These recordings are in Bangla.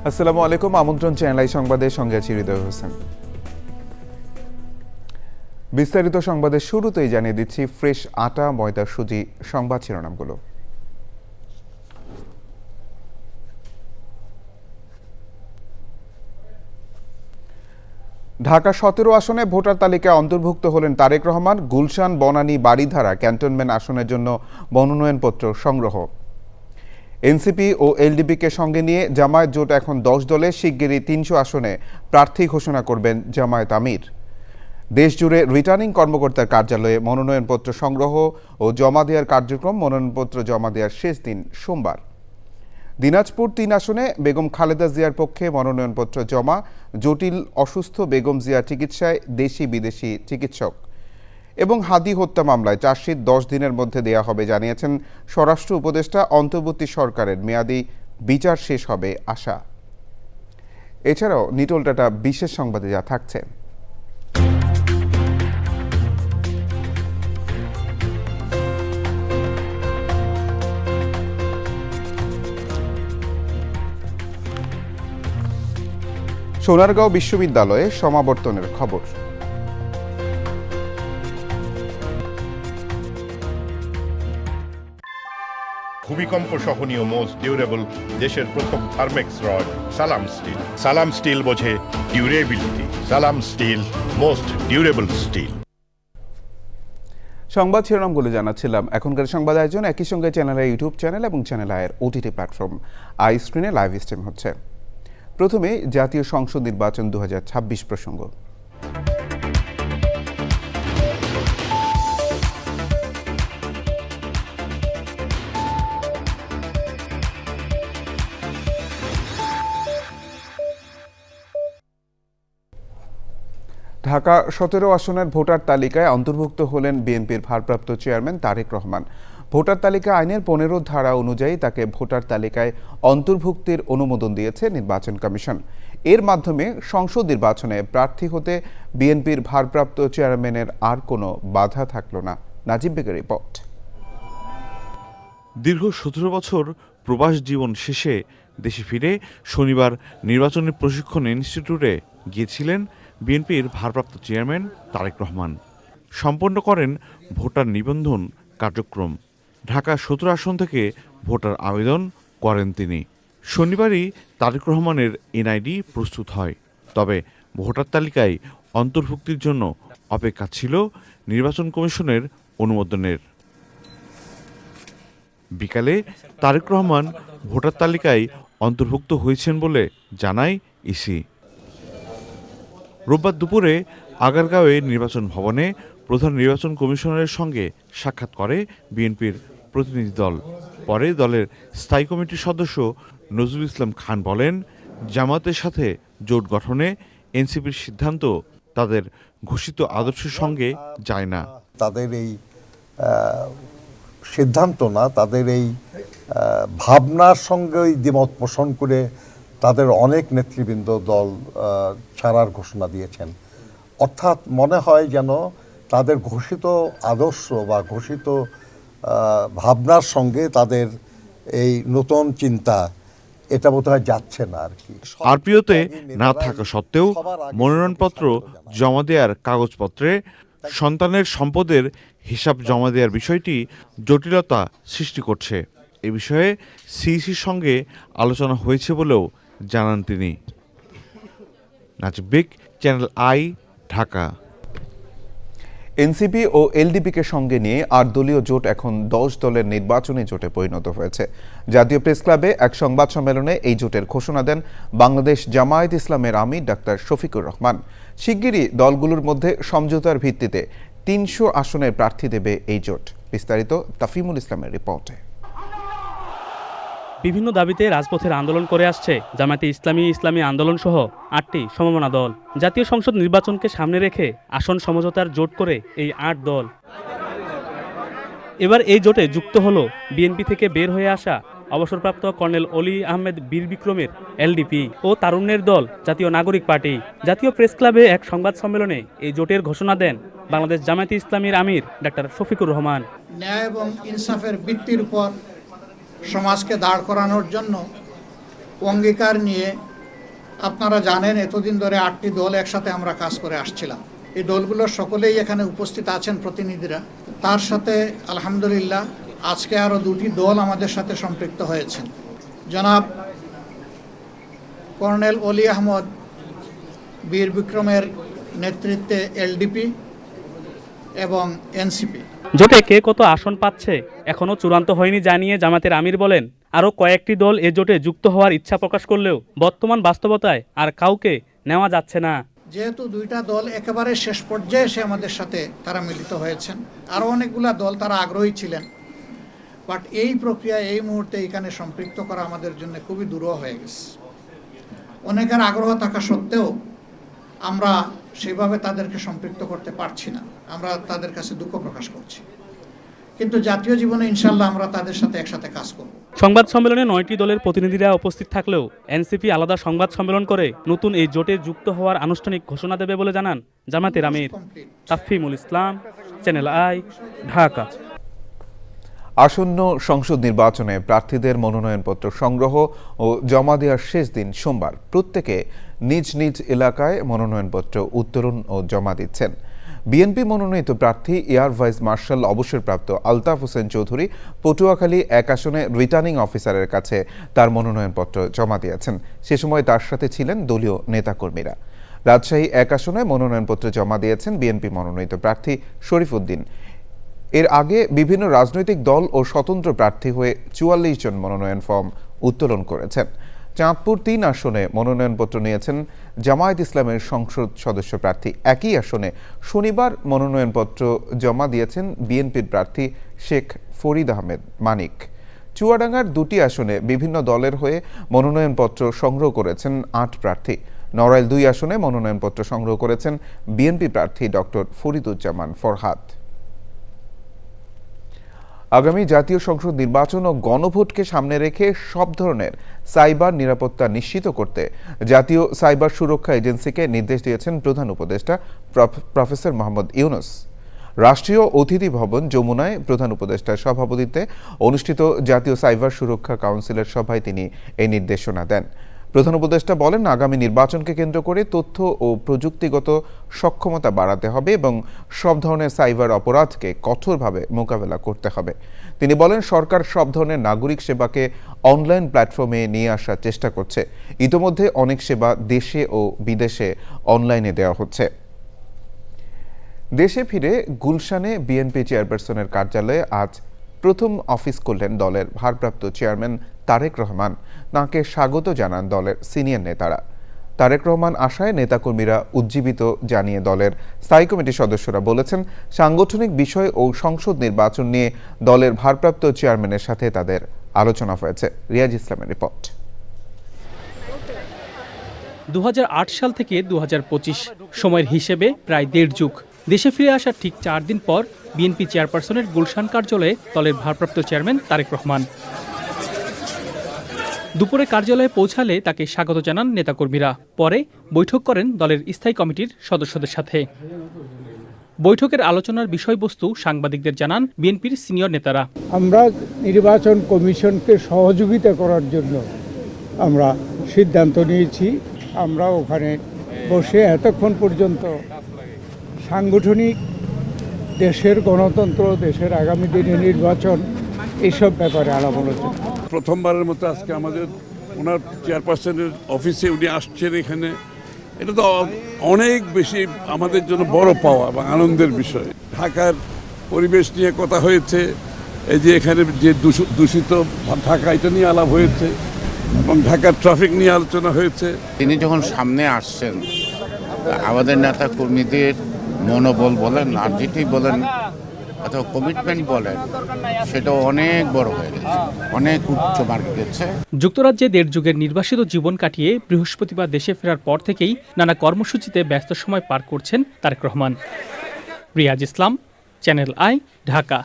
আসসালামু আলাইকুম। আমন্ত্রণ চ্যানেল সংবাদের সঙ্গে আছি হৃদয় হোসেন। বিস্তারিত সংবাদের শুরুতেই জানিয়ে দিচ্ছি ফ্রেশ আটা, ময়দা, সুজি সংবাদ শিরোনামগুলো। ঢাকা 17 আসনে ভোটার তালিকায় অন্তর্ভুক্ত হলেন তারেক রহমান। গুলশান, বনানী, বারিধারা ক্যান্টনমেন্ট আসনের জন্য মনোনয়নপত্র সংগ্রহ। এনসিপি ও এলডিপিকে সঙ্গে নিয়ে জামায়াত জোট এখন 10 দলে। শিগগিরই 300 আসনে প্রার্থী ঘোষণা করবেন জামায়াত আমির। দেশজুড়ে রিটার্নিং কর্মকর্তার কার্যালয়ে মনোনয়নপত্র সংগ্রহ ও জমা দেওয়ার কার্যক্রম। মনোনয়নপত্র জমা দেওয়ার শেষ দিন সোমবার। দিনাজপুর 3 আসনে বেগম খালেদা জিয়ার পক্ষে মনোনয়নপত্র জমা। জটিল অসুস্থ বেগম জিয়ার চিকিৎসায় দেশি বিদেশি চিকিৎসক। এবং হাদি হত্যা মামলায় চার্জশিট 10 দিনের মধ্যে দেয়া হবে জানিয়েছেন স্বরাষ্ট্র উপদেষ্টা। অন্তর্বর্তী সরকারের মেয়াদি বিচার শেষ হবে আশা। এছাড়াও নিটল টাটা বিশেষ সংবাদে যা থাকছে। সোনারগাঁও বিশ্ববিদ্যালয়ে সমাবর্তনের খবর। ভূমিকম্প সহনীয় মোস্ট ডিউরেবল দেশের প্রথম থার্মেক্স রড সালাম স্টিল। সালাম স্টিল বোঝে ডিউরেবিলিটি। সালাম স্টিল, মোস্ট ডিউরেবল স্টিল। সংবাদ শিরোনামগুলো জানাচ্ছিলাম। এখনকার সংবাদ আয়োজন একই সঙ্গে চ্যানেলের ইউটিউব চ্যানেল এবং চ্যানেল আয়ের ওটিটি প্ল্যাটফর্ম আই স্ক্রিনে লাইভ স্ট্রিম হচ্ছে। প্রথমে জাতীয় সংসদ নির্বাচন 2026 প্রসঙ্গ। ঢাকা 17 আসনের ভোটার তালিকায় অন্তর্ভুক্ত হলেন বিএনপির ভারপ্রাপ্ত চেয়ারম্যান তারেক রহমান। ভোটার তালিকা আইনের 15 ধারা অনুযায়ী তাকে ভোটার তালিকায় অন্তর্ভুক্তির অনুমোদন দিয়েছে নির্বাচন কমিশন। এর মাধ্যমে সংসদ নির্বাচনে প্রার্থী হতে বিএনপির ভারপ্রাপ্ত চেয়ারম্যানের আর কোনো বাধা থাকল না। নাজিব বেগের রিপোর্ট। দীর্ঘ 17 বছর প্রবাস জীবন শেষে দেশে ফিরে শনিবার নির্বাচনের প্রশিক্ষণ ইনস্টিটিউটে গিয়েছিলেন বিএনপির ভারপ্রাপ্ত চেয়ারম্যান তারেক রহমান। সম্পন্ন করেন ভোটার নিবন্ধন কার্যক্রম। ঢাকা 17 আসন থেকে ভোটার আবেদন করেন তিনি। শনিবারই তারেক রহমানের এনআইডি প্রস্তুত হয়। তবে ভোটার তালিকায় অন্তর্ভুক্তির জন্য অপেক্ষা ছিল নির্বাচন কমিশনের অনুমোদনের। বিকালে তারেক রহমান ভোটার তালিকায় অন্তর্ভুক্ত হয়েছেন বলে জানায় ইসি। রোববার দুপুরে আগারগাঁওয়ে নির্বাচন ভবনে প্রধান নির্বাচন কমিশনারের সঙ্গে সাক্ষাৎ করে বিএনপির প্রতিনিধি দল। পরে দলের স্থায়ী কমিটির সদস্য নজরুল ইসলাম খান বলেন, জামাতের সাথে জোট গঠনে এনসিপির সিদ্ধান্ত তাদের ঘোষিত আদর্শের সঙ্গে যায় না। তাদের এই সিদ্ধান্ত না, তাদের এই ভাবনার সঙ্গেই দ্বিমত পোষণ করে তাদের অনেক নেতৃবৃন্দ দল ছাড়ার ঘোষণা দিয়েছেন। অর্থাৎ মনে হয় যেন তাদের ঘোষিত আদর্শ বা ঘোষিত ভাবনার সঙ্গে তাদের এই নতুন চিন্তা এটা বোধহয় যাচ্ছে না আর কি। আরপিওতে না থাকা সত্ত্বেও মনোনয়নপত্র জমা দেওয়ার কাগজপত্রে সন্তানের সম্পদের হিসাব জমা দেওয়ার বিষয়টি জটিলতা সৃষ্টি করছে। এ বিষয়ে সিইসির সঙ্গে আলোচনা হয়েছে বলেও জানান তিনি। নাজিব বেগ, চ্যানেল আই, ঢাকা। এনসিপি ও এলডিপিকে সঙ্গে নিয়ে 8 দলীয় জোট এখন 10 দলের নির্বাচনী জোটে পরিণত হয়েছে। জাতীয় প্রেস ক্লাবে এক সংবাদ সম্মেলনে এই জোটের ঘোষণা দেন বাংলাদেশ জামায়াত ইসলামের আমির ডাক্তার শফিকুর রহমান। শিগগিরই দলগুলোর মধ্যে সমঝোতার ভিত্তিতে 300 আসনের প্রার্থী দেবে এই জোট। বিস্তারিত তাফিমুল ইসলামের রিপোর্টে। বিভিন্ন দাবিতে রাজপথের আন্দোলন করে আসছে জামায়াতে ইসলামী আন্দোলন সহ 8টি সমমনা দল। জাতীয় সংসদ নির্বাচনকে সামনে রেখে আসন সমঝোতার জোট করে এই 8 দল। এবার এই জোটে যুক্ত হলো বিএনপি থেকে বের হয়ে আসা অবসরপ্রাপ্ত কর্নেল অলি আহমেদ বীর বিক্রমের এলডিপি ও তারুণ্যের দল জাতীয় নাগরিক পার্টি। জাতীয় প্রেস ক্লাবে এক সংবাদ সম্মেলনে এই জোটের ঘোষণা দেন বাংলাদেশ জামায়াতে ইসলামীর আমির ডাক্তার শফিকুর রহমান। ন্যায় এবং ইনসাফের ভিত্তির উপর সমাজকে দাঁড় করানোর জন্য অঙ্গীকার নিয়ে আপনারা জানেন এতদিন ধরে 8টি দল একসাথে আমরা কাজ করে আসছিলাম। এই দলগুলোর সকলেই এখানে উপস্থিত আছেন প্রতিনিধিরা। তার সাথে আলহামদুলিল্লাহ আজকে আরও 2টি দল আমাদের সাথে সম্পৃক্ত হয়েছেন। জনাব কর্নেল অলি আহমদ বীর বিক্রমের নেতৃত্বে এলডিপি এবং এনসিপি। জোটে কে কত আসন পাচ্ছে এখনও চূড়ান্ত হয়নি জানিয়ে জামাতের আমির বলেন, আরও কয়েকটি দল এ জোটে যুক্ত হওয়ার ইচ্ছা প্রকাশ করলেও বর্তমান বাস্তবতায় আর কাউকে নেওয়া যাচ্ছে না। যেহেতু 2টা দল একেবারে শেষ পর্যায়ে এসে আমাদের সাথে তারা মিলিত হয়েছেন, আরও অনেকগুলা দল তারা আগ্রহী ছিলেন, বাট এই প্রক্রিয়া এই মুহূর্তে এখানে সম্পৃক্ত করা আমাদের জন্য খুবই দুরূহ হয়ে গেছে। অনেকের আগ্রহ থাকা সত্ত্বেও আমরা সেইভাবে তাদেরকে সম্পৃক্ত করতে পারছি না। আমরা তাদের কাছে দুঃখ প্রকাশ করছি, কিন্তু জাতীয় জীবনে ইনশাল্লাহ আমরা তাদের সাথে একসাথে কাজ করব। সংবাদ সম্মেলনে 9টি দলের প্রতিনিধিরা উপস্থিত থাকলেও এনসিপি আলাদা সংবাদ সম্মেলন করে নতুন এই জোটে যুক্ত হওয়ার আনুষ্ঠানিক ঘোষণা দেবে বলে জানান জামাতের আমির। তাফহিমুল ইসলাম, চ্যানেল আই, ঢাকা। আসন্ন সংসদ নির্বাচনে প্রার্থীদের মনোনয়নপত্র সংগ্রহ ও জমা দেওয়ার শেষ দিন সোমবার। প্রত্যেকে নিজ নিজ এলাকায় মনোনয়নপত্র উত্তোলন ও জমা দিচ্ছেন। বিএনপি মনোনীত প্রার্থী এয়ার ভাইস মার্শাল অবসরপ্রাপ্ত আলতাফ হোসেন চৌধুরী পটুয়াখালী 1 আসনে রিটার্নিং অফিসারের কাছে তার মনোনয়নপত্র জমা দিয়েছেন। সে সময় তার সাথে ছিলেন দলীয় নেতাকর্মীরা। রাজশাহী 1 আসনে মনোনয়নপত্র জমা দিয়েছেন বিএনপি মনোনীত প্রার্থী শরীফ উদ্দিন। এর আগে বিভিন্ন রাজনৈতিক দল ও স্বতন্ত্র প্রার্থী হয়ে 44 জন মনোনয়ন ফর্ম উত্তোলন করেছেন। চাঁদপুর 3 আসনে মনোনয়নপত্র নিয়েছেন জামায়াত ইসলামের সংসদ সদস্য প্রার্থী। একই আসনে শনিবার মনোনয়নপত্র জমা দিয়েছেন বিএনপির প্রার্থী শেখ ফরিদ আহমেদ মানিক। চুয়াডাঙ্গার 2টি আসনে বিভিন্ন দলের হয়ে মনোনয়নপত্র সংগ্রহ করেছেন 8 প্রার্থী। নড়াইল 2 আসনে মনোনয়নপত্র সংগ্রহ করেছেন বিএনপি প্রার্থী ডক্টর ফরিদুজ্জামান ফরহাদ। আগামী জাতীয় সংসদ নির্বাচন ও গণভোটকে সামনে রেখে সব ধরনের সাইবার নিরাপত্তা নিশ্চিত করতে জাতীয় সাইবার সুরক্ষা এজেন্সিকে নির্দেশ দিয়েছেন প্রধান উপদেষ্টা প্রফেসর মোহাম্মদ ইউনুস। রাষ্ট্রীয় অতিথি ভবন যমুনায় প্রধান উপদেষ্টার সভাপতিত্বে অনুষ্ঠিত জাতীয় সাইবার সুরক্ষা কাউন্সিলের সভায় তিনি এই নির্দেশনা দেন। প্রধান উপদেষ্টা বলেন, আগামী নির্বাচনকে কেন্দ্র করে তথ্য ও প্রযুক্তিগত সক্ষমতা বাড়াতে হবে এবং সব ধরনের সাইবার অপরাধকে কঠোরভাবে মোকাবেলা করতে হবে। তিনি বলেন, সরকার সব ধরনের নাগরিক সেবাকে অনলাইন প্ল্যাটফর্মে নিয়ে আসার চেষ্টা করছে। ইতোমধ্যে অনেক সেবা দেশে ও বিদেশে অনলাইনে দেওয়া হচ্ছে। দেশে ফিরে গুলশানে বিএনপি চেয়ারপারসনের কার্যালয়ে আজ প্রথম অফিস করলেন দলের ভারপ্রাপ্ত চেয়ারম্যান তারেক রহমান। তাঁকে স্বাগত জানান দলের সিনিয়র নেতারা। তারেক রহমান আশায় নেতাকর্মীরা উজ্জীবিত জানিয়ে দলের স্থায়ী কমিটির সদস্যরা বলেছেন, সাংগঠনিক বিষয় ও সংসদ নির্বাচন নিয়ে দলের ভারপ্রাপ্ত চেয়ারম্যানের সাথে তাদের আলোচনা হয়েছে। রিয়াজ ইসলামের রিপোর্ট। 2008 সাল থেকে 2025 সময়ের হিসেবে প্রায় 1.5 যুগ। দেশে ফিরে আসার ঠিক 4 দিন পর বিএনপি চেয়ারপারসনের গুলশান কার্যালয়ে দলের ভারপ্রাপ্ত চেয়ারম্যান তারেক রহমান। দুপুরে কার্যালয়ে পৌঁছালে তাকে স্বাগত জানান নেতাকর্মীরা। পরে বৈঠক করেন দলের স্থায়ী কমিটির সদস্যদের সাথে। বৈঠকের আলোচনার বিষয়বস্তু সাংবাদিকদের জানান বিএনপির সিনিয়র নেতারা। আমরা নির্বাচন কমিশনকে সহযোগিতা করার জন্য আমরা সিদ্ধান্ত নিয়েছি। আমরা ওখানে বসে এতক্ষণ পর্যন্ত সাংগঠনিক, দেশের গণতন্ত্র, দেশের আগামী দিনের নির্বাচন, এইসব ব্যাপারে আলাপ আলোচনা। প্রথমবারের মতো আজকে আমাদের ওনার চেয়ারপারসনের অফিসে উনি আসছেন এখানে। এটা তো অনেক বেশি আমাদের জন্য বড় পাওয়া এবং আনন্দের বিষয়। ঢাকার পরিবেশ নিয়ে কথা হয়েছে, এই যে এখানে যে দূষিত ঢাকা, এটা নিয়ে আলাপ হয়েছে এবং ঢাকার ট্রাফিক নিয়ে আলোচনা হয়েছে। তিনি যখন সামনে আসছেন, আমাদের নেতা কর্মীদের মনোবল বলেন আর যেটি বলেন অথবা কমিটমেন্ট বলেন, সেটা অনেক বড় হয়ে গেছে, অনেক উচ্চ মার্গে গেছে। যুক্তরাজ্যে 1.5 যুগের নির্বাসিত জীবন কাটিয়ে বৃহস্পতিবার দেশে ফেরার পর থেকেই নানা কর্মসূচিতে ব্যস্ত সময় পার করছেন তারেক রহমান। রিয়াজ ইসলাম, চ্যানেল আই, ঢাকা।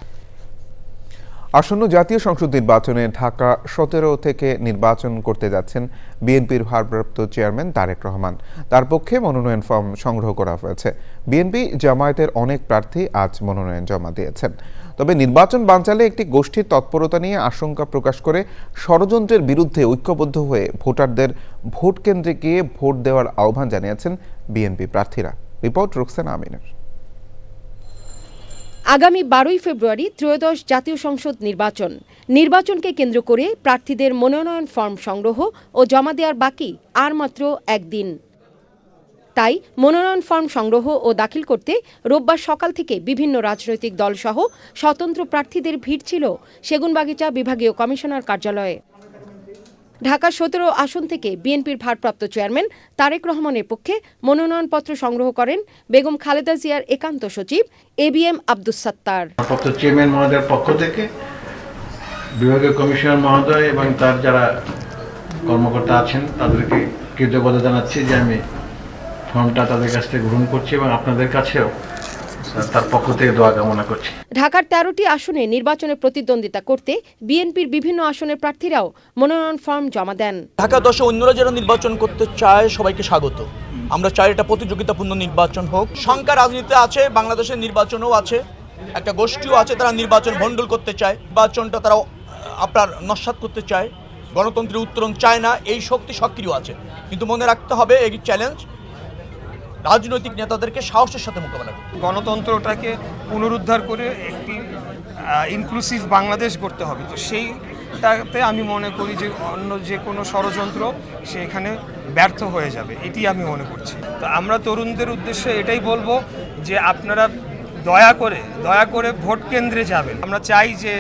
আসন্ন জাতীয় সংসদ নির্বাচনে ঢাকা 17 থেকে নির্বাচন করতে যাচ্ছেন বিএনপির ভারপ্রাপ্ত চেয়ারম্যান তারেক রহমান। তার পক্ষে মনোনয়ন ফর্ম সংগ্রহ করা হয়েছে। বিএনপি জামায়াতের অনেক প্রার্থী আজ মনোনয়ন জমা দিয়েছেন। তবে নির্বাচন বানচালে একটি গোষ্ঠীর তৎপরতা নিয়ে আশঙ্কা প্রকাশ করে ষড়যন্ত্রের বিরুদ্ধে ঐক্যবদ্ধ হয়ে ভোটারদের ভোট কেন্দ্রে গিয়ে ভোট দেওয়ার আহ্বান জানিয়েছেন বিএনপি প্রার্থীরা। রিপোর্ট রুকসানা আমিনের। আগামী 12ই ফেব্রুয়ারি ত্রয়োদশ জাতীয় সংসদ নির্বাচনকে কেন্দ্র করে প্রার্থীদের মনোনয়ন ফর্ম সংগ্রহ ও জমা দেওয়ার বাকি আর মাত্র একদিন। তাই মনোনয়ন ফর্ম সংগ্রহ ও দাখিল করতে রোববার সকাল থেকে বিভিন্ন রাজনৈতিক দলসহ স্বতন্ত্র প্রার্থীদের ভিড় ছিল সেগুনবাগিচা বিভাগীয় কমিশনার কার্যালয়ে। ঢাকা 17 আসন থেকে বিএনপির ভারপ্রাপ্ত চেয়ারম্যান তারেক রহমানের পক্ষে মনোনয়নপত্র সংগ্রহ করেন বেগম খালেদা জিয়ার একান্ত সচিব ABM আব্দুস সাত্তার। ভারপ্রাপ্ত চেয়ারম্যান মহোদয়ের পক্ষ থেকে বিভাগীয় কমিশনার মহোদয় এবং তার যারা কর্মকর্তা আছেন তাদেরকে কৃতজ্ঞতা জানাচ্ছি যে আমি ফর্মটা তাদের কাছ থেকে গ্রহণ করছি এবং আপনাদের কাছেও তার পক্ষ থেকে দোয়া কামনা করছি। ঢাকার 13টি আসনে নির্বাচনে প্রতিদ্বন্দ্বিতা করতে বিএনপির বিভিন্ন আসনের প্রার্থীরাও মনোনয়ন ফর্ম জমা দেন। ঢাকা 10-এ অন্যরা যারা নির্বাচন করতে চায় সবাইকে স্বাগত। আমরা চাই এটা প্রতিযোগিতাপূর্ণ নির্বাচন হোক। সংখ্যা রাজনীতি আছে, বাংলাদেশের নির্বাচনও আছে, একটা গোষ্ঠীও আছে তারা নির্বাচন ভণ্ডুল করতে চায়, নির্বাচনটা তারা আপনার নস্যাৎ করতে চায়, গণতন্ত্রের উত্তরণ চায় না। এই শক্তি সক্রিয় আছে, কিন্তু মনে রাখতে হবে এই চ্যালেঞ্জ রাজনৈতিক নেতাদেরকে সাহসের সাথে মোকাবেলা করতে। গণতন্ত্রটাকে পুনরুদ্ধার করে একটি ইনক্লুসিভ বাংলাদেশ করতে হবে। তো সেইটাতে আমি মনে করি যে অন্য যে কোনো ষড়যন্ত্র সেখানে ব্যর্থ হয়ে যাবে, এটি আমি মনে করছি। তো আমরা তরুণদের উদ্দেশ্যে এটাই বলবো যে আপনারা দয়া করে ভোট কেন্দ্রে যাবেন। আমরা চাই যে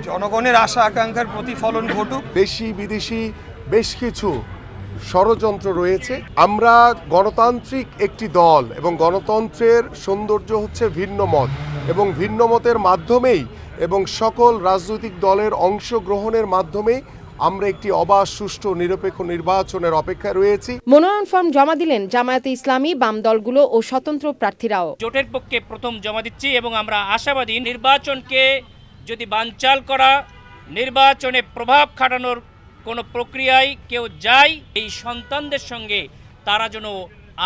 জনগণের আশা আকাঙ্ক্ষার প্রতিফলন ঘটুক। দেশি বিদেশি বেশ কিছু ষড়যন্ত্র রয়েছে। আমরা গণতান্ত্রিক একটি দল এবং গণতন্ত্রের সৌন্দর্য হচ্ছে ভিন্ন মত, এবং ভিন্ন মতের মাধ্যমেই এবং সকল রাজনৈতিক দলের অংশগ্রহণের মাধ্যমেই আমরা একটি অবাধ, সুষ্ঠু, নিরপেক্ষ নির্বাচনের অপেক্ষায় রয়েছি। মনোনয়ন ফর্ম জমা দিলেন জামায়াতে ইসলামী, বাম দলগুলো ও স্বতন্ত্র প্রার্থীরাও। জোটের পক্ষে প্রথম জমা দিচ্ছি এবং আমরা আশাবাদী নির্বাচনকে যদি বানচাল করা, নির্বাচনে প্রভাব খাটানোর কোনো প্রক্রিয়ায় কেউ যায়, এই সন্তানদের সঙ্গে তারা যেন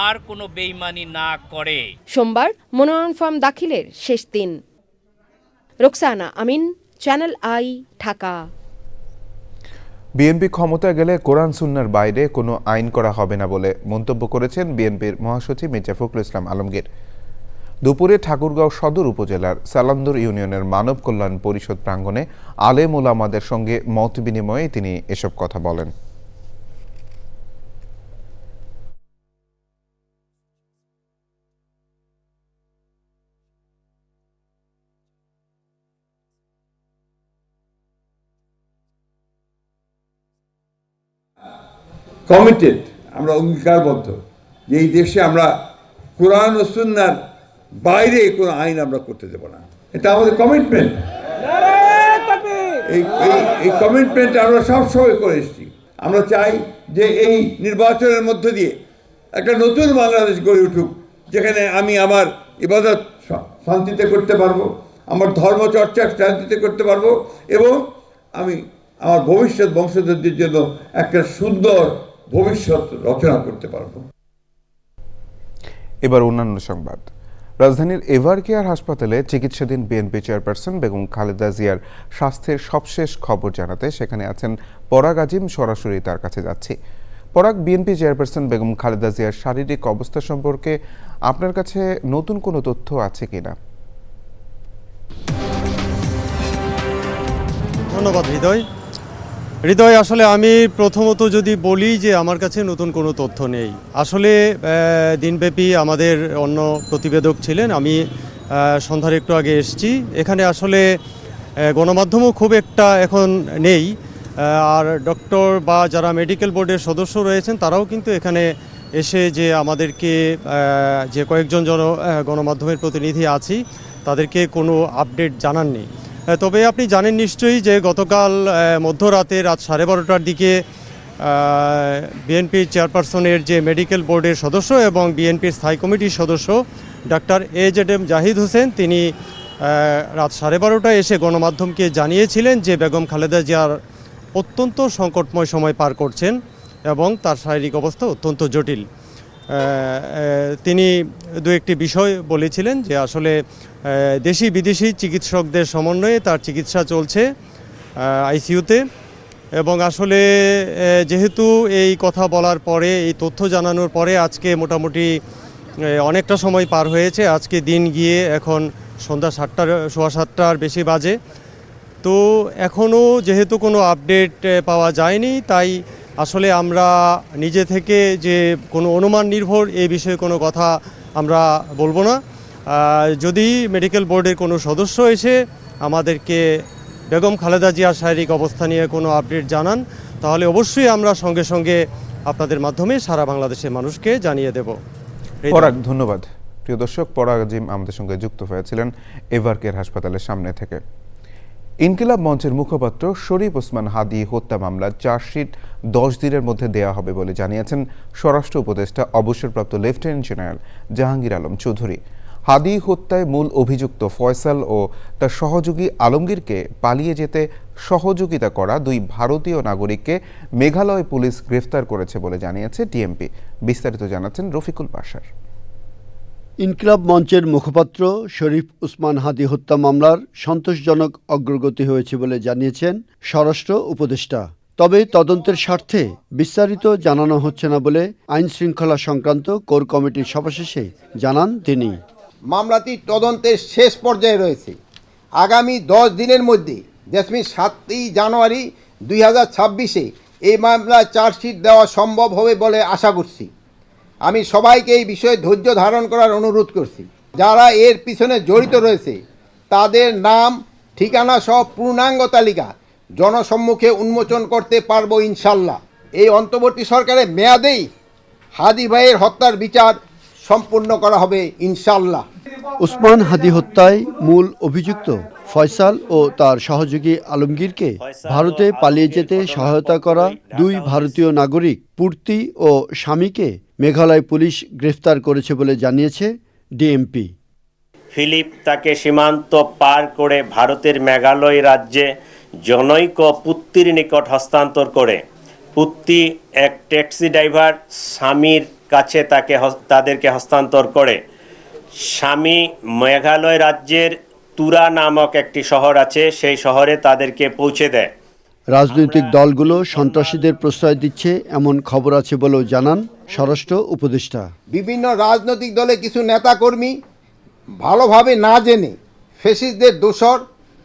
আর কোনো বেইমানি না করে। সোমবার মনোনয়ন ফর্ম দাখিলের শেষ দিন। রুকসানা আমিন, চ্যানেল আই, ঢাকা। বিএনপি ক্ষমতায় গেলে কোরআন সুন্নাহর বাইরে কোনো আইন করা হবে না বলে মন্তব্য করেছেন বিএনপির মহাসচিব মির্জা ফখরুল ইসলাম আলমগীর। দুপুরে ঠাকুরগাঁও সদর উপজেলার সালান্দর ইউনিয়নের মানব কল্যাণ পরিষদ প্রাঙ্গণে আলেম ওলামাদের সঙ্গে মত বিনিময়ে তিনি এসব কথা বলেন। কমিটেড, আমরা অঙ্গীকারবদ্ধ যে এই দেশে আমরা কোরআন ও সুন্নাহর বাইরে কোনো আইন আমরা করতে দেব না। এটা আমাদের কমিটমেন্ট। এই কমিটমেন্ট আমরা সবসময় করে এসেছি। আমরা চাই যে এই নির্বাচনের মধ্য দিয়ে একটা নতুন বাংলাদেশ গড়ে উঠুক, যেখানে আমি আমার ইবাদত শান্তিতে করতে পারবো, আমার ধর্মচর্চা শান্তিতে করতে পারবো, এবং আমি আমার ভবিষ্যৎ বংশধরদের জন্য একটা সুন্দর ভবিষ্যৎ রচনা করতে পারবো। এবার অন্যান্য সংবাদ। রাজধানীর এভার কেয়ার হাসপাতালে চিকিৎসাধীন বিএনপি চেয়ারপারসন বেগম খালেদা জিয়ার স্বাস্থ্যের সবশেষ খবর জানাতে সেখানে আছেন পরাগ আজিম। সরাসরি তার কাছে যাচ্ছি। পরাগ, বিএনপি চেয়ারপারসন বেগম খালেদা জিয়ার শারীরিক অবস্থা সম্পর্কে আপনার কাছে নতুন কোনো তথ্য আছে কিনা? ধন্যবাদ হৃদয়। আসলে আমি প্রথমত যদি বলি যে আমার কাছে নতুন কোনো তথ্য নেই। আসলে দিনব্যাপী আমাদের অন্য প্রতিবেদক ছিলেন, আমি সন্ধ্যার একটু আগে এসেছি। এখানে আসলে গণমাধ্যমও খুব একটা এখন নেই, আর ডক্টর বা যারা মেডিকেল বোর্ডের সদস্য রয়েছেন তারাও কিন্তু এখানে এসে যে আমাদেরকে যে কয়েকজন গণমাধ্যমের প্রতিনিধি আছি তাদেরকে কোনো আপডেট জানাননি। তবে আপনি জানেন নিশ্চয়ই যে গতকাল মধ্যরাতে রাত 12:30টার দিকে বিএনপির চেয়ারপারসনের যে মেডিকেল বোর্ডের সদস্য এবং বিএনপির স্থায়ী কমিটির সদস্য ডাক্তার AZM জাহিদ হোসেন তিনি রাত 12:30টায় এসে গণমাধ্যমকে জানিয়েছিলেন যে বেগম খালেদা জিয়ার অত্যন্ত সংকটময় সময় পার করছেন এবং তার শারীরিক অবস্থা অত্যন্ত জটিল। তিনি দু একটি বিষয় বলেছিলেন যে আসলে দেশি বিদেশি চিকিৎসকদের সমন্বয়ে তার চিকিৎসা চলছে আইসিইউতে, এবং আসলে যেহেতু এই কথা বলার পরে, এই তথ্য জানানোর পরে আজকে মোটামুটি অনেকটা সময় পার হয়েছে। আজকে দিন গিয়ে এখন সন্ধ্যা 7টার বেশি বাজে। তো এখনও যেহেতু কোনো আপডেট পাওয়া যায়নি, তাই আসলে আমরা নিজে থেকে যে কোনো অনুমান নির্ভর এই বিষয়ে কোনো কথা আমরা বলবো না। যদি মেডিকেল বোর্ডের কোনো সদস্য এসে আমাদেরকে বেগম খালেদা জিয়ার শারীরিক অবস্থা নিয়ে কোনো আপডেট জানান, তাহলে অবশ্যই আমরা সঙ্গে সঙ্গে আপনাদের মাধ্যমে সারা বাংলাদেশের মানুষকে জানিয়ে দেব। পরাগ, ধন্যবাদ। প্রিয় দর্শক, পরাগ আজিম আমাদের সঙ্গে যুক্ত হয়েছিলেন এভারকেয়ার হাসপাতালের সামনে থেকে। ইনকিলাব মঞ্চের মুখপাত্র শরীফ ওসমান হাদি হত্যা মামলার চার্জশিট 10 দিনের মধ্যে দেয়া হবে বলে জানিয়েছেন স্বরাষ্ট্র উপদেষ্টা অবসরপ্রাপ্ত লেফটেন্যান্ট জেনারেল জাহাঙ্গীর আলম চৌধুরী। হাদি হত্যায় মূল অভিযুক্ত ফয়সাল ও তার সহযোগী আলমগীরকে পালিয়ে যেতে সহযোগিতা করা 2 ভারতীয় নাগরিককে মেঘালয় পুলিশ গ্রেফতার করেছে বলে জানিয়েছে ডিএমপি। বিস্তারিত জানাচ্ছেন রফিকুল পাশার। ইনকিলাব মঞ্চের মুখপাত্র শরীফ ওসমান হাদি হত্যা মামলার সন্তোষজনক অগ্রগতি হয়েছে বলে জানিয়েছেন স্বরাষ্ট্র উপদেষ্টা। তবে তদন্তের স্বার্থে বিস্তারিত জানানো হচ্ছে না বলে আইন শৃঙ্খলা সংক্রান্ত কোর কমিটির সভা শেষে জানান তিনি। মামলাটি তদন্তের শেষ পর্যায়ে রয়েছে। আগামী 10 দিনের মধ্যে 7ই জানুয়ারি 2026 এই মামলায় চার্জশিট দেওয়া সম্ভব হবে বলে আশা করছি। আমি সবাইকে এই বিষয়ে ধৈর্য ধারণ করার অনুরোধ করছি। যারা এর পিছনে জড়িত রয়েছে তাদের নাম, ঠিকানা সহ পূর্ণাঙ্গ তালিকা জনসম্মুখে উন্মোচন করতে পারবো ইনশাল্লাহ। এই অন্তর্বর্তী সরকারের মেয়াদেই হাদি ভাইয়ের হত্যার বিচার সম্পূর্ণ করা হবে ইনশাল্লাহ। ওসমান হাদি হত্যায় মূল অভিযুক্ত ফয়সাল ও তার সহযোগী আলমগীরকে ভারতে পালিয়ে যেতে সহায়তা করা 2 ভারতীয় নাগরিক পূর্তি ও স্বামীকে মেঘালয় পুলিশ গ্রেফতার করেছে বলে জানিয়েছে ডিএমপি। ফিলিপ তাকে সীমান্ত পার করে ভারতের মেঘালয় রাজ্যে জনৈক পুত্তির নিকট হস্তান্তর করে পুত্তি এক ট্যাক্সি ড্রাইভার স্বামীর কাছে তাদেরকে হস্তান্তর করে। স্বামী মেঘালয় রাজ্যের তুরা নামক একটি শহর আছে, সেই শহরে তাদেরকে পৌঁছে দেয়। রাজনৈতিক দলগুলো সন্ত্রাসীদের প্রশ্রয় দিচ্ছে এমন খবর আছে বলেও জানান স্বরাষ্ট্র উপদেষ্টা। বিভিন্ন রাজনৈতিক দলে কিছু নেতাকর্মী ভালোভাবে না জেনে ফ্যাসিস্টদের দোসর,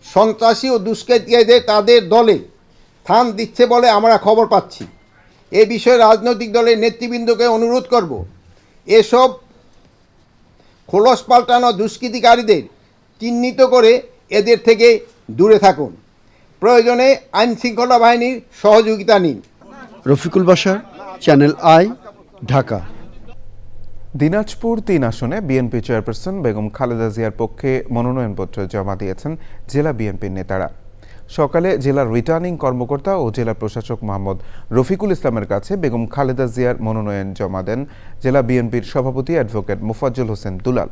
সন্ত্রাসী ও দুষ্কৃতিকারীদের তাদের দলে স্থান দিচ্ছে বলে আমরা খবর পাচ্ছি। এ বিষয়ে রাজনৈতিক দলের নেতৃবৃন্দকে অনুরোধ করব, এসব খোলস পাল্টানো দুষ্কৃতিকারীদের চিহ্নিত করে এদের থেকে দূরে থাকুন। প্রয়োজনে আইন শৃঙ্খলা বাহিনীর সহযোগিতা নিন। Rafiqul Bashar, Channel I, Dhaka. দিনাজপুর 3 আসনে বিএনপি চেয়ারপারসন বেগম খালেদা জিয়ার পক্ষে মনোনয়নপত্র জমা দিয়েছেন জেলা বিএনপির নেতারা। সকালে জেলার রিটার্নিং কর্মকর্তা ও জেলা প্রশাসক মোহাম্মদ রফিকুল ইসলামের কাছে বেগম খালেদা জিয়ার মনোনয়ন জমা দেন জেলা বিএনপির সভাপতি অ্যাডভোকেট মোফাজ্জল হোসেন দুলাল,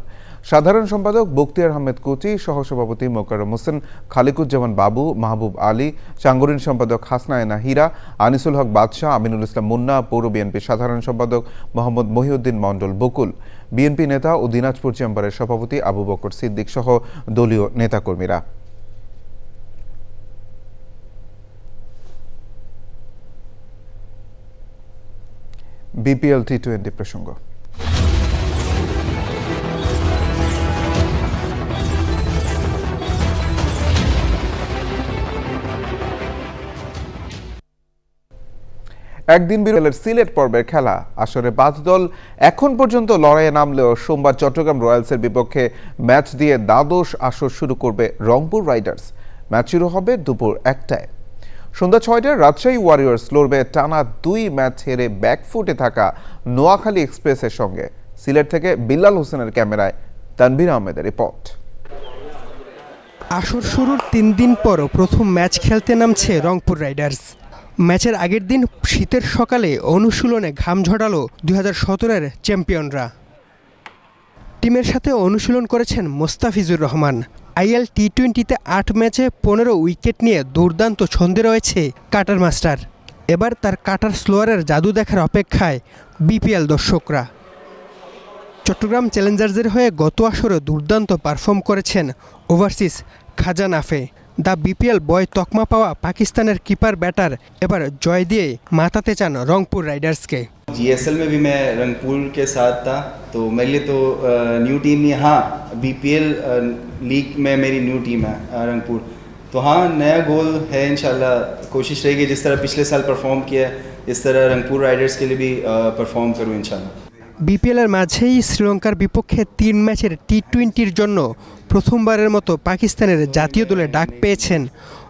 সাধারণ সম্পাদক বখতিয়ার আহমেদ কোচি, সহসভাপতি মোকাররম হোসেন, খালিকুজ্জামান বাবু, মাহবুব আলী, সাংগঠনিক সম্পাদক হাসনায়না হীরা, আনিসুল হক বাদশাহ, আমিনুল ইসলাম মুন্না, পৌর বিএনপির সাধারণ সম্পাদক মোহাম্মদ মহিউদ্দিন মণ্ডল বকুল, বিএনপি নেতা ও দিনাজপুর চেম্বারের সভাপতি আবু বকর সিদ্দিক সহ দলীয় নেতাকর্মীরা। বিপিএল টি20 প্রসঙ্গ। একদিন বিরলের সিলেট পর্বের খেলা আসরে 5 দল এখন পর্যন্ত লড়াইয়ে নামলেও সোমবার চট্টগ্রাম রয়্যালসের বিপক্ষে ম্যাচ দিয়ে দ্বাদশ আসর শুরু করবে রংপুর রাইডার্স। ম্যাচ শুরু হবে দুপুর 1টায়। সন্ধ্যা 6টায় রাজশাহী ওয়ারিয়র্স লড়বে টানা 2 ম্যাচ হেরে ব্যাকফুটে থাকা নোয়াখালী এক্সপ্রেসের সঙ্গে। সিলেট থেকে বিল্লাল হোসেনের ক্যামেরায় তানভীর আহমেদের রিপোর্ট। আসর শুরুর 3 দিন পরও প্রথম ম্যাচ খেলতে নামছে রংপুর রাইডার্স। ম্যাচের আগের দিন শীতের সকালে অনুশীলনে ঘাম ঝরালো 2017-এর চ্যাম্পিয়নরা। টিমের সাথে অনুশীলন করেছেন মোস্তাফিজুর রহমান। IL T20-তে 8 ম্যাচে 15 উইকেট নিয়ে দুর্দান্ত ছন্দে রয়েছে কাটার মাস্টার। এবার তার কাটার স্লোয়ারের জাদু দেখার অপেক্ষায় BPL দর্শকরা। চট্টগ্রাম চ্যালেঞ্জার্সের হয়ে গত আসরে দুর্দান্ত পারফর্ম করেছেন overseas Khawaja Nafay. The BPL boy তকমা পাওয়া পাকিস্তানের কিপার ব্যাটার এবার জয় দিয়ে মাতাতে চান রংপুর রাইডার্সকে। GSL में भी मैं रंगपुर के साथ था, तो मेरे लिए तो न्यू टीम नहीं, हाँ BPL लीग में मेरी न्यू टीम है रंगपुर, तो हाँ नया गोल है। इंशाल्लाह कोशिश रहेगी जिस तरह पिछले साल परफॉर्म किया इस तरह रंगपुर राइडर्स के लिए भी परफॉर्म करूँ इंशाल्लाह। BPL-এর মাঝেই শ্রীলঙ্কার বিপক্ষে 3 ম্যাচের T20-র জন্য প্রথমবারের মতো পাকিস্তানের জাতীয় দলে ডাক পেয়েছেন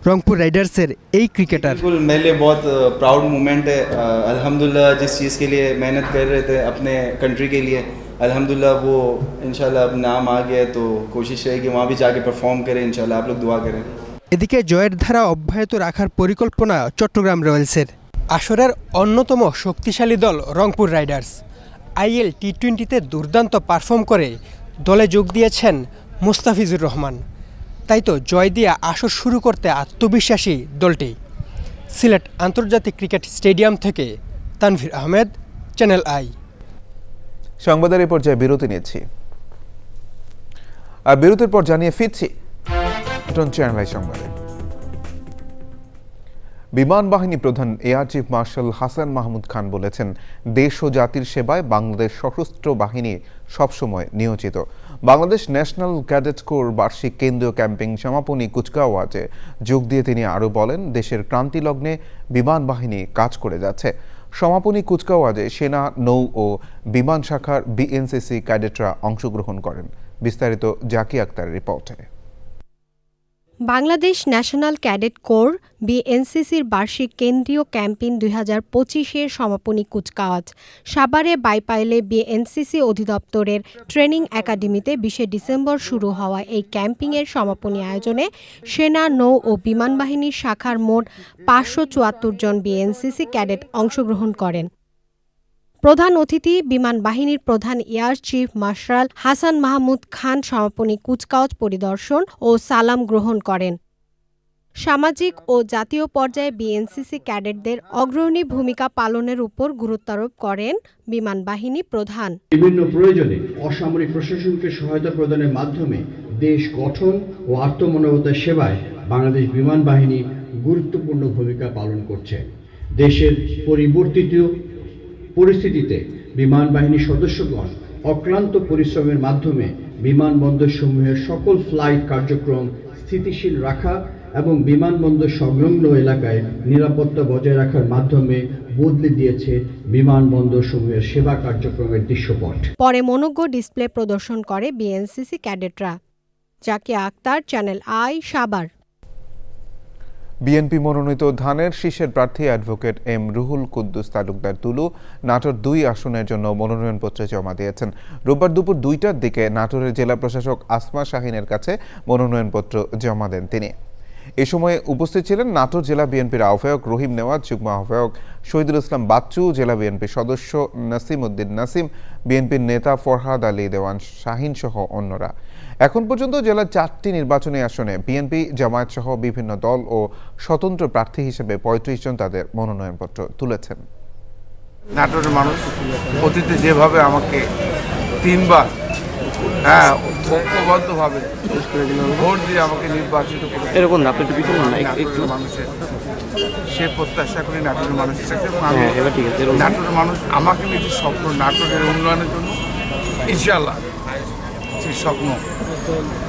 রংপুর রাইডার্সের এই ক্রিকেটার। बिल्कुल मेरे लिए बहुत प्राउड मोमेंट है। अल्हम्दुलिल्लाह जिस चीज़ के लिए मेहनत कर रहे थे अपने कंट्री के लिए, अल्हम्दुलिल्लाह वो इंशाल्लाह अब नाम आ गया, तो कोशिश रहेगी वहाँ भी जाके परफॉर्म करें इंशाल्लाह। आप लोग दुआ करें। এদিকে জয়ের ধারা অব্যাহত রাখার পরিকল্পনা চট্টগ্রাম রয়্যালসের। আসরের অন্যতম শক্তিশালী দল রংপুর রাইডার্স। IL T20-তে দুর্দান্ত পারফর্ম করে দলে যোগ দিয়েছেন মুস্তাফিজুর রহমান। তাই তো জয় দিয়ে আসর শুরু করতে আত্মবিশ্বাসী দলটি। সিলেট আন্তর্জাতিক ক্রিকেট স্টেডিয়াম থেকে তানভীর আহমেদ, চ্যানেল আই। সংবাদের এই পর্যায়ে বিরতি নিচ্ছি, আর বিরতির পর জানিয়ে ফিরছি চ্যানেল আই সংবাদে। বিমান বাহিনী প্রধান air chief marshal Hasan Mahmud Khan বলেছেন, দেশ ও জাতির সেবায় বাংলাদেশ সশস্ত্র বাহিনী সবসময় নিয়োজিত। বাংলাদেশ ন্যাশনাল ক্যাডেট কোর বার্ষিক কেন্দ্রীয় ক্যাম্পিং সমাপনী কুচকাওয়াজে যোগ দিয়ে তিনি আরও বলেন, দেশের ক্রান্তি লগ্নে বিমান বাহিনী কাজ করে যাচ্ছে। সমাপনী কুচকাওয়াজে সেনা, নৌ ও বিমান শাখার BNCC ক্যাডেটরা অংশগ্রহণ করেন। বিস্তারিত জাকি আক্তারের রিপোর্টে। বাংলাদেশ ন্যাশনাল ক্যাডেট কোর BNCCর বার্ষিক কেন্দ্রীয় ক্যাম্পেইন 2025-এর সমাপনী কুচকাওয়াজ সাভারে বাইপাইলে BNCC অধিদপ্তরের ট্রেনিং একাডেমিতে 20 ডিসেম্বর শুরু হওয়া এই ক্যাম্পিংয়ের সমাপনী আয়োজনে সেনা, নৌ ও বিমান বাহিনীর শাখার মোট 574 জন BNCC ক্যাডেট অংশগ্রহণ করেন। প্রধান অতিথি বিমান বাহিনীর প্রধান air chief marshal Hasan Mahmud Khan সমাপনী কুচকাওয়াজ পরিদর্শন ও সালাম গ্রহণ করেন। সামাজিক ও জাতীয় পর্যায়ে BNCC ক্যাডেটদের অগ্রণী ভূমিকা পালনের উপর গুরুত্বারোপ করেন বিমান বাহিনী প্রধান। বিভিন্ন প্রয়োজনে অসামরিক প্রশাসনকে সহায়তা প্রদানের মাধ্যমে দেশ গঠন ও আত্মমনোবতার সেবায় বাংলাদেশ বিমান বাহিনী গুরুত্বপূর্ণ ভূমিকা পালন করছে। দেশের পরিবর্তিত পরিস্থিতিতে বিমান বাহিনীর সদস্যগণ অক্লান্ত পরিশ্রমের মাধ্যমে বিমানবন্দরসমূহের সকল ফ্লাইট কার্যক্রম স্থিতিশীল রাখা এবং বিমানবন্দর সংলগ্ন এলাকায় নিরাপত্তা বজায় রাখার মাধ্যমে বদলে দিয়েছে বিমানবন্দরসমূহের সেবা কার্যক্রমের দৃশ্যপট। পরে মনোজ্ঞ ডিসপ্লে প্রদর্শন করে BNCC ক্যাডেটরা। Zaki Akter, Channel I, Savar. BNP মনোনীত ধানের শীষের প্রার্থী অ্যাডভোকেট M রুহুল কুদ্দুস তালুকদার তুলু নাটোর 2 আসনের জন্য মনোনয়নপত্র জমা দিয়েছেন। রোববার দুপুর 2টার দিকে নাটোরের জেলা প্রশাসক আসমা শাহিনের কাছে মনোনয়নপত্র জমা দেন তিনি। এ সময় উপস্থিত ছিলেন নাটোর জেলা বিএনপির আহ্বায়ক রহিম নেওয়াজ, যুগ্ম আহ্বায়ক শহীদুল ইসলাম বাচ্চু, জেলা বিএনপির সদস্য নাসিম উদ্দিন নাসিম, বিএনপির নেতা ফরহাদ আলী দেওয়ান শাহিন সহ অন্যরা। এখন পর্যন্ত জেলার 4টি নির্বাচনী আসনে বিএনপি, জামায়াত সহ বিভিন্ন দল ও স্বতন্ত্র প্রার্থী হিসেবে 35 জন তাদের মনোনয়নপত্র তুলেছেন। নাটোরের মানুষ অতীতে যেভাবে আমাকে 3বার ঐক্যবদ্ধভাবে ভোট দিয়ে আমাকে নির্বাচিত করে মানুষের সে প্রত্যাশা করি নাটোরের মানুষের কাছে। নাটোরের মানুষ আমাকে নিয়ে যে স্বপ্ন নাটোরের উন্নয়নের জন্য, ইনশাআল্লাহ সেই স্বপ্ন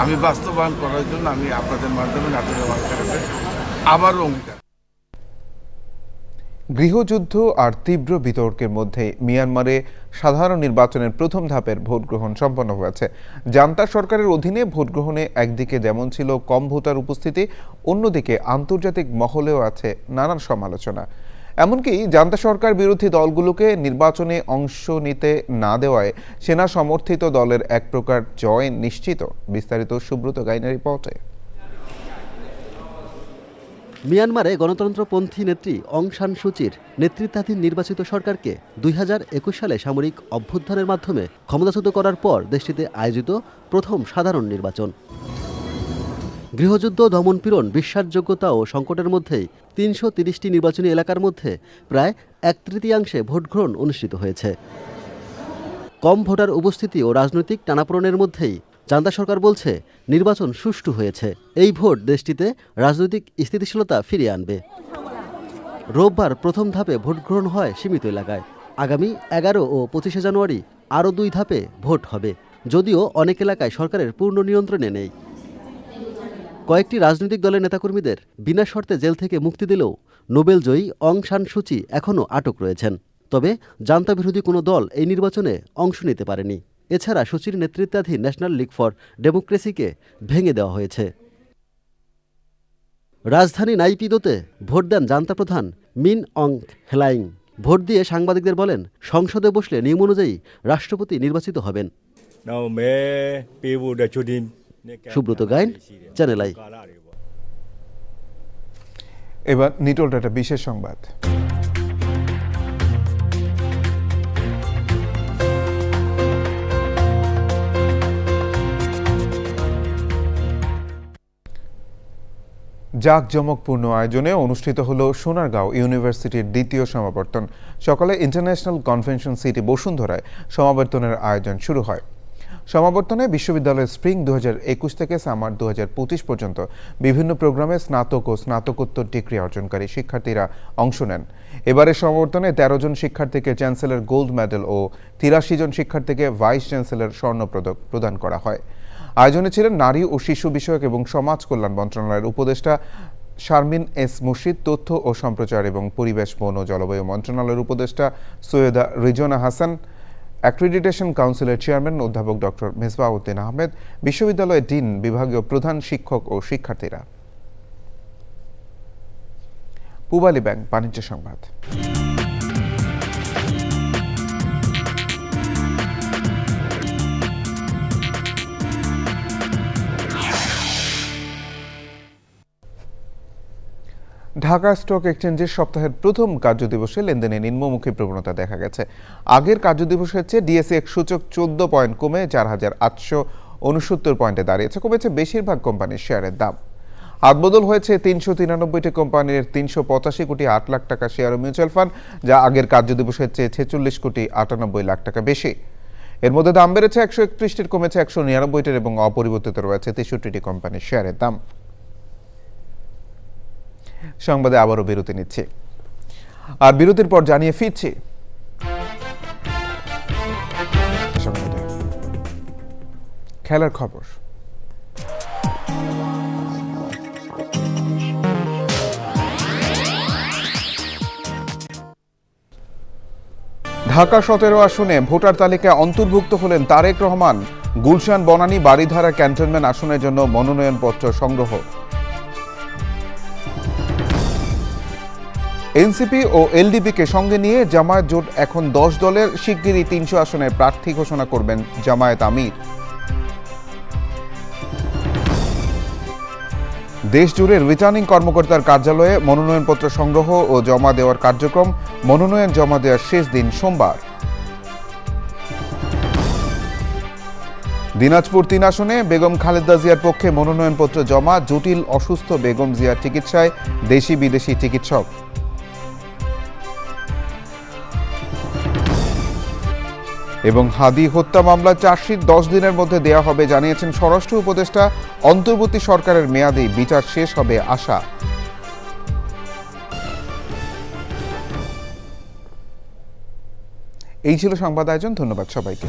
আমি বাস্তবায়ন করার জন্য আমি আপনাদের মাধ্যমে নাটোরের মানুষের কাছে আবারও অঙ্গীকার। গৃহযুদ্ধ আর তীব্র বিতর্কের মধ্যে মিয়ানমারে সাধারণ নির্বাচনের প্রথম ধাপের ভোট গ্রহণ সম্পন্ন হয়েছে। জান্তা সরকারের অধীনে ভোট গ্রহণে একদিকে যেমন ছিল কম ভোটার উপস্থিতি, অন্যদিকে আন্তর্জাতিক মহলেও আছে নানান সমালোচনা। এমনকি জান্তা সরকার বিরোধী দলগুলোকে নির্বাচনে অংশ নিতে না দেওয়ায় সেনা সমর্থিত দলের এক প্রকার জয় নিশ্চিত। বিস্তারিত সুব্রত গাইনের রিপোর্টে। মিয়ানমারে গণতন্ত্রপন্থী নেত্রী অং সান সুচির নেতৃত্বাধীন নির্বাচিত সরকারকে 2021 সালে সামরিক অভ্যুত্থানের মাধ্যমে ক্ষমতাচ্যুত করার পর দেশটিতে আয়োজিত প্রথম সাধারণ নির্বাচন। গৃহযুদ্ধ, দমনপীড়ন, বিশ্বাসযোগ্যতা ও সংকটের মধ্যেই ৩৩০টি নির্বাচনী এলাকার মধ্যে প্রায় 1/3 ভোটগ্রহণ অনুষ্ঠিত হয়েছে। কম ভোটার উপস্থিতি ও রাজনৈতিক টানাপোড়েনের মধ্যেই জান্তা সরকার বলছে নির্বাচন সুষ্ঠু হয়েছে। এই ভোট দেশটিতে রাজনৈতিক স্থিতিশীলতা ফিরিয়ে আনবে। রোববার প্রথম ধাপে ভোট গ্রহণ হয় সীমিত এলাকায়। আগামী 11 ও 25শে জানুয়ারি আরও 2 ধাপে ভোট হবে, যদিও অনেক এলাকায় সরকারের পূর্ণ নিয়ন্ত্রণে নেই। কয়েকটি রাজনৈতিক দলের নেতাকর্মীদের বিনা শর্তে জেল থেকে মুক্তি দিলেও নোবেলজয়ী অং সান সুচি এখনও আটক রয়েছেন। তবে জান্তা বিরোধী কোনো দল এই নির্বাচনে অংশ নিতে পারেনি। এছাড়া সুচির নেতৃত্বাধীন ন্যাশনাল লীগ ফর ডেমোক্রেসিকে ভেঙে দেওয়া হয়েছে। রাজধানী নাইপিদোতে ভোট দেন জান্তা প্রধান মিন অং হেলাইং। ভোট দিয়ে সাংবাদিকদের বলেন, সংসদে বসলে নিয়ম অনুযায়ী রাষ্ট্রপতি নির্বাচিত হবেন। Subrata Gayen, channel I. এবার নিটল ডাটা বিশেষ সংবাদ। জাঁকজমকপূর্ণ আয়োজনে অনুষ্ঠিত হল সোনারগাঁও ইউনিভার্সিটির দ্বিতীয় সমাবর্তন। সকালে ইন্টারন্যাশনাল কনভেনশন সিটি বসুন্ধরায় সমাবর্তনের আয়োজন শুরু হয়। সমাবর্তনে বিশ্ববিদ্যালয়ের স্প্রিং 2021 থেকে সামার 2025 পর্যন্ত বিভিন্ন প্রোগ্রামে স্নাতক ও স্নাতকোত্তর ডিগ্রি অর্জনকারী শিক্ষার্থীরা অংশ নেন। এবারের সমাবর্তনে 13 জন শিক্ষার্থীকে চ্যান্সেলর গোল্ড মেডেল ও 83 জন শিক্ষার্থীকে ভাইস চ্যান্সেলর স্বর্ণপদক প্রদান করা হয়। আয়োজনে ছিলেন নারী ও শিশু বিষয়ক এবং সমাজ কল্যাণ মন্ত্রণালয়ের উপদেষ্টা শারমিন এস মুর্শিদ, তথ্য ও সম্প্রচার এবং পরিবেশ, বন ও জলবায়ু মন্ত্রণালয়ের উপদেষ্টা সৈয়দা রিজওয়ানা হাসান, অ্যাক্রিডিটেশন কাউন্সিলের চেয়ারম্যান অধ্যাপক ডক্টর মিসবাহউদ্দিন আহমেদ, বিশ্ববিদ্যালয়ের ডিন, বিভাগীয় প্রধান শিক্ষক ও শিক্ষার্থীরা। পূবালী ব্যাংক বাণিজ্য সংবাদ। ঢাকা স্টক এক্সচেঞ্জের সপ্তাহের প্রথম কার্যদিবসে লেনদেনে নিম্নমুখী প্রবণতা দেখা গেছে। আগের কার্যদিবসের চেয়ে ডিএসইএক্স সূচক 14 পয়েন্ট কমে 4869 পয়েন্টে দাঁড়িয়েছে। কমেছে বেশিরভাগ কোম্পানির শেয়ারের দাম। হাতবদল হয়েছে 393টি কোম্পানির 385 কোটি 8 লাখ টাকা শেয়ার ও মিউচুয়াল ফান্ড, যা আগের কার্যদিবসের চেয়ে 46 কোটি 98 লাখ টাকা বেশি। এর মধ্যে দাম বেড়েছে 131টির, কমেছে 199টির এবং অপরিবর্তিত রয়েছে 63টি কোম্পানির শেয়ারের দাম। সংবাদে আবারও বিরতি নিচ্ছি, আর বিরতির পর জানিয়ে ফিরছি খেলার খবর। ঢাকা 17 আসনে ভোটার তালিকায় অন্তর্ভুক্ত হলেন তারেক রহমান। গুলশান, বনানী, বারিধারা ক্যান্টনমেন্ট আসনের জন্য মনোনয়নপত্র সংগ্রহ। এনসিপি ও এলডিপিকে সঙ্গে নিয়ে জামায়াত জোট এখন 10 দলের। শিগগিরই 300 আসনের প্রার্থী ঘোষণা করবেন জামায়াত আমির। দেশজুড়ে রিটার্নিং কর্মকর্তার কার্যালয়ে মনোনয়নপত্র সংগ্রহ ও জমা দেওয়ার কার্যক্রম। মনোনয়ন জমা দেওয়ার শেষ দিন সোমবার। দিনাজপুর 3 আসনে বেগম খালেদা জিয়ার পক্ষে মনোনয়নপত্র জমা। জটিল অসুস্থ বেগম জিয়ার চিকিৎসায় দেশি বিদেশি চিকিৎসক। এবং হাদি হত্যা মামলা চার্জশিট 10 দিনের মধ্যে দেওয়া হবে জানিয়েছেন স্বরাষ্ট্র উপদেষ্টা। অন্তর্বর্তী সরকারের মেয়াদে বিচার শেষ হবে আশা। এই ছিল সংবাদ আয়োজন। ধন্যবাদ সবাইকে।